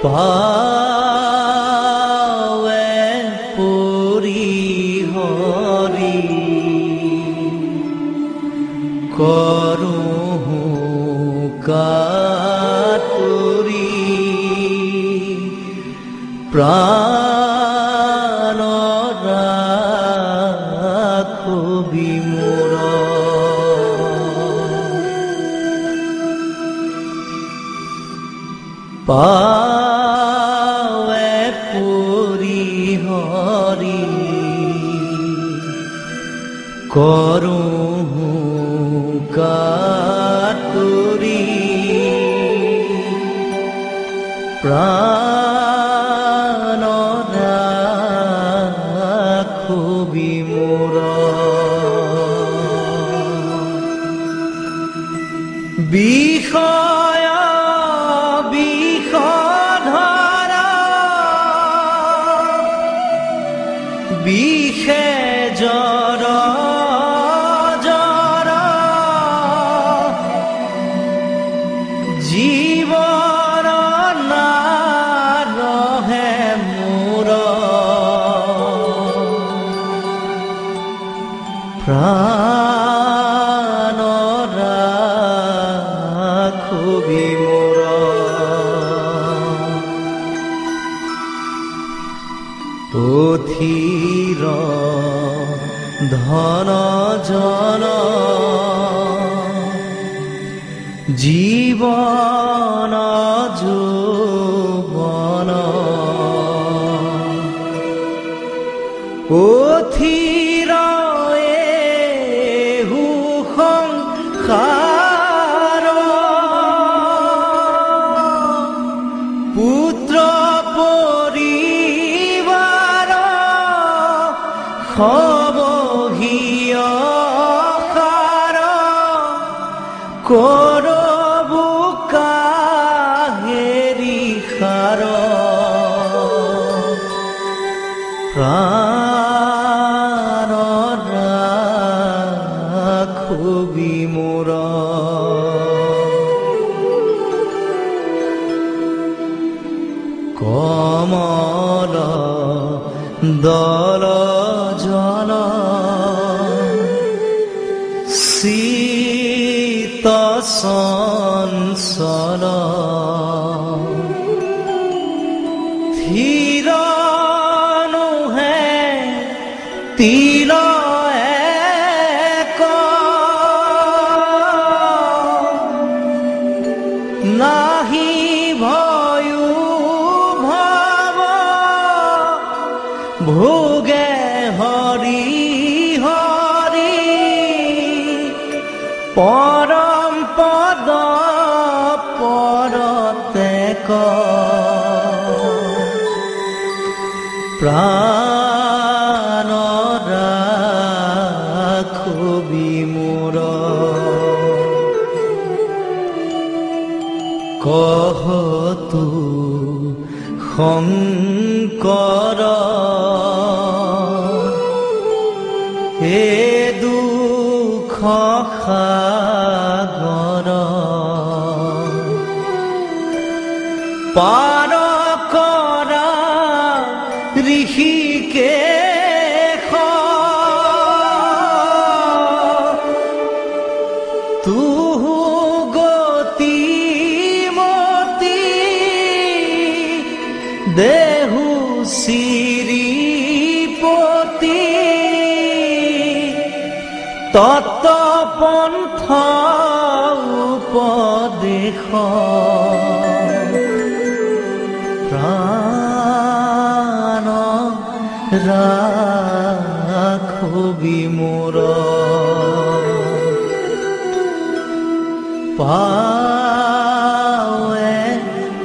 পাৱে পৰি হৰি কৰোঁ কাতুৰি প্ৰাণ ৰাখবি মোৰ পাৱে পৰি হৰি কৰোঁ কাতুৰি প্ৰাণ ৰাখবি মোৰ বিষয় বিষধৰা বিষে জ্বৰ জীবন নাৰহে মোৰ প্ৰাণ ৰাখবি মোৰ অধীৰ ধন জন জীবন যৌবন অধীৰ এহু সংসাৰ পুত্ৰ পৰিবাৰ সবহিয় সাৰ কৰবু কাহেৰি সাৰ প্ৰাণ ৰাখবি মোৰ কমল দল জন শীত চঞ্চল ধীৰ নোহে তিল এক নাহি ভয়ো ভাৱ ভোগে হৰি হৰি পৰম পদ পৰতেক প্ৰাণ ৰাখবি মোৰ কহতু শংকৰ হে দুখ সাগৰ পাৰ কৰা ঋষিকেশ তুহু গতি মতি দেহু শ্ৰীপতি তত পন্থ উপদেশ প্ৰাণ ৰাখবি মোৰ পাৱে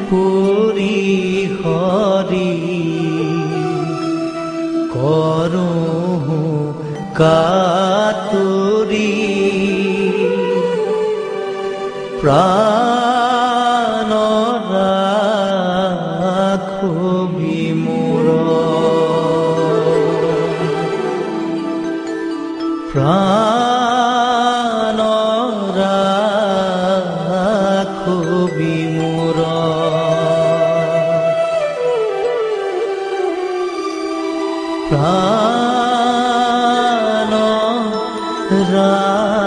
পৰি হৰি কৰোঁ কাতুৰি প্ৰাণ ৰাখবি মোৰ প্ৰাণ ৰাখবি মোৰ ৰা